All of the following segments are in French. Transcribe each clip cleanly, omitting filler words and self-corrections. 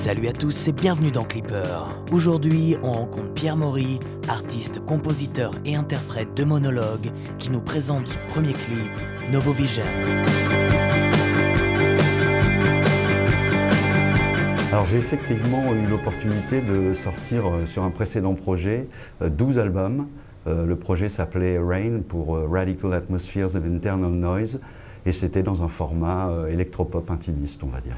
Salut à tous et bienvenue dans Clipper. Aujourd'hui, on rencontre Pierre Maury, artiste, compositeur et interprète de monologue, qui nous présente son premier clip, Novo Vision. Alors j'ai effectivement eu l'opportunité de sortir sur un précédent projet 12 albums. Le projet s'appelait Rain pour Radical Atmospheres of Internal Noise et c'était dans un format électropop intimiste, on va dire.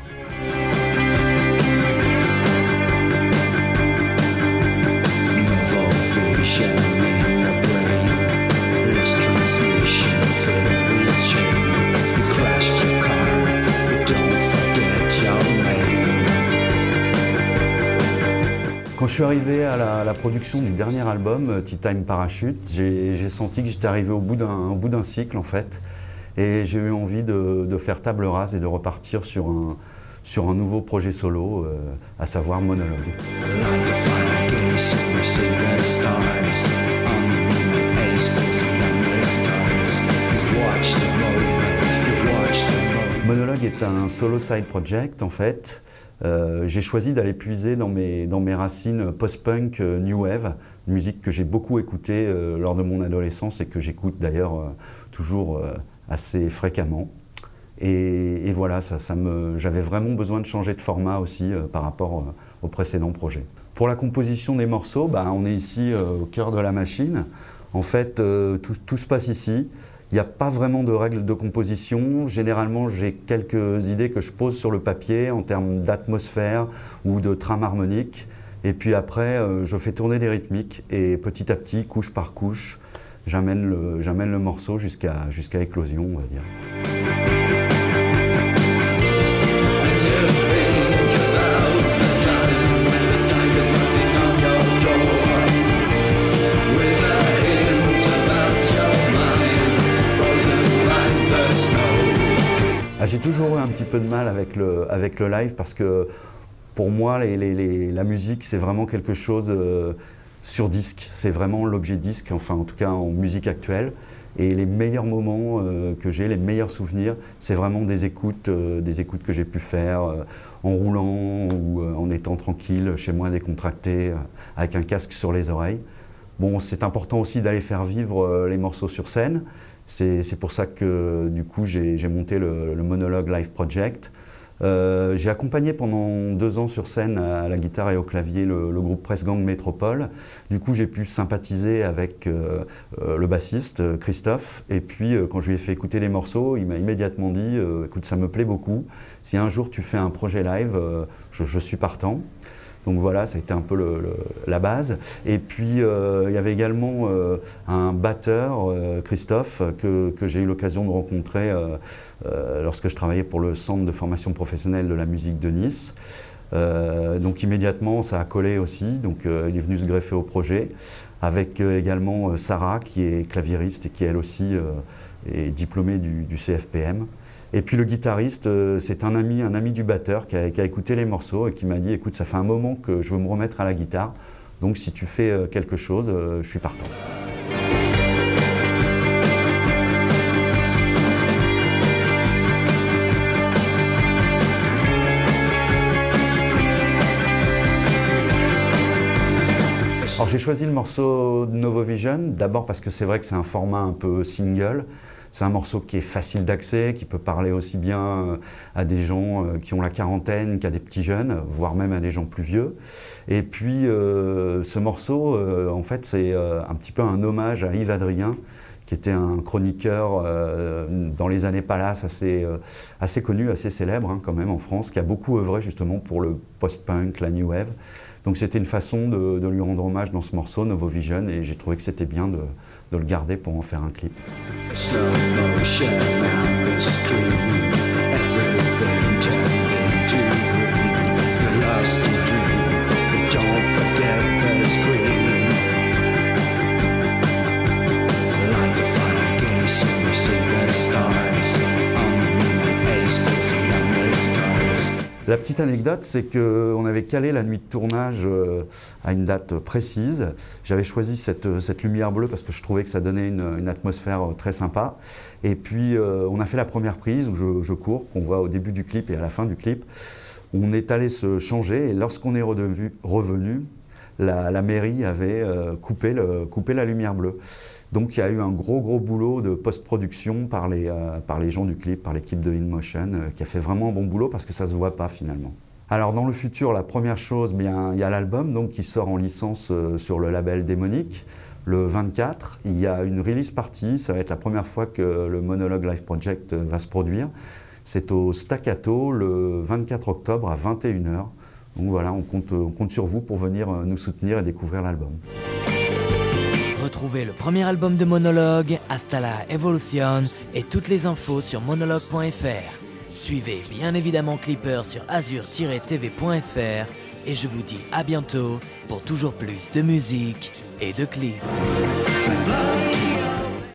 Quand je suis arrivé à la production du dernier album, Tea Time Parachute, j'ai senti que j'étais arrivé au bout d'un cycle en fait. Et j'ai eu envie de faire table rase et de repartir sur un nouveau projet solo, à savoir Monologue. Monologue est un solo side project en fait. J'ai choisi d'aller puiser dans mes racines post-punk, new wave, musique que j'ai beaucoup écoutée lors de mon adolescence et que j'écoute d'ailleurs toujours assez fréquemment. Et voilà, j'avais vraiment besoin de changer de format aussi par rapport au précédent projet. Pour la composition des morceaux, on est ici au cœur de la machine. En fait, tout se passe ici. Il n'y a pas vraiment de règles de composition. Généralement, j'ai quelques idées que je pose sur le papier en termes d'atmosphère ou de trame harmonique. Et puis après, je fais tourner des rythmiques et petit à petit, couche par couche, j'amène le morceau jusqu'à éclosion, on va dire. J'ai toujours eu un petit peu de mal avec le live parce que pour moi, la musique, c'est vraiment quelque chose sur disque. C'est vraiment l'objet disque, enfin en tout cas en musique actuelle. Et les meilleurs moments que j'ai, les meilleurs souvenirs, c'est vraiment des écoutes que j'ai pu faire en roulant ou en étant tranquille, chez moi décontracté, avec un casque sur les oreilles. Bon, c'est important aussi d'aller faire vivre les morceaux sur scène. C'est pour ça que du coup j'ai monté le Monologue Live Project. J'ai accompagné pendant 2 ans sur scène à la guitare et au clavier le groupe Press Gang Métropole. Du coup j'ai pu sympathiser avec le bassiste Christophe et puis quand je lui ai fait écouter les morceaux, il m'a immédiatement dit écoute, ça me plaît beaucoup, si un jour tu fais un projet live, je suis partant. Donc voilà, ça a été un peu la base. Et puis il y avait également un batteur, Christophe, que j'ai eu l'occasion de rencontrer lorsque je travaillais pour le Centre de formation professionnelle de la musique de Nice. Donc immédiatement, ça a collé aussi. Donc il est venu se greffer au projet. Avec également Sarah, qui est claviériste et qui elle aussi est diplômée du CFPM. Et puis le guitariste, c'est un ami du batteur qui a écouté les morceaux et qui m'a dit « Écoute, ça fait un moment que je veux me remettre à la guitare, donc si tu fais quelque chose, je suis partant. » Alors j'ai choisi le morceau Novo Vision, d'abord parce que c'est vrai que c'est un format un peu single. C'est un morceau qui est facile d'accès, qui peut parler aussi bien à des gens qui ont la quarantaine qu'à des petits jeunes, voire même à des gens plus vieux. Et puis ce morceau, en fait, c'est un petit peu un hommage à Yves Adrien, qui était un chroniqueur dans les années Palace assez connu, assez célèbre quand même en France, qui a beaucoup œuvré justement pour le post-punk, la new wave. Donc c'était une façon de lui rendre hommage dans ce morceau, Novo Vision, et j'ai trouvé que c'était bien de le garder pour en faire un clip. La petite anecdote, c'est qu'on avait calé la nuit de tournage à une date précise. J'avais choisi cette lumière bleue parce que je trouvais que ça donnait une atmosphère très sympa. Et puis on a fait la première prise où je cours, qu'on voit au début du clip et à la fin du clip. On est allé se changer et lorsqu'on est revenu, la mairie avait coupé la lumière bleue. Donc il y a eu un gros boulot de post-production par les gens du clip, par l'équipe de InMotion, qui a fait vraiment un bon boulot parce que ça ne se voit pas finalement. Alors dans le futur, la première chose, bien, il y a l'album donc, qui sort en licence sur le label Démonique. Le 24, il y a une release party, ça va être la première fois que le Monologue Live Project va se produire. C'est au Staccato le 24 octobre à 21h. Donc voilà, on compte sur vous pour venir nous soutenir et découvrir l'album. Retrouvez le premier album de Monologue, Hasta la Evolution, et toutes les infos sur monologue.fr. Suivez bien évidemment Clipper sur azur-tv.fr et je vous dis à bientôt pour toujours plus de musique et de clips.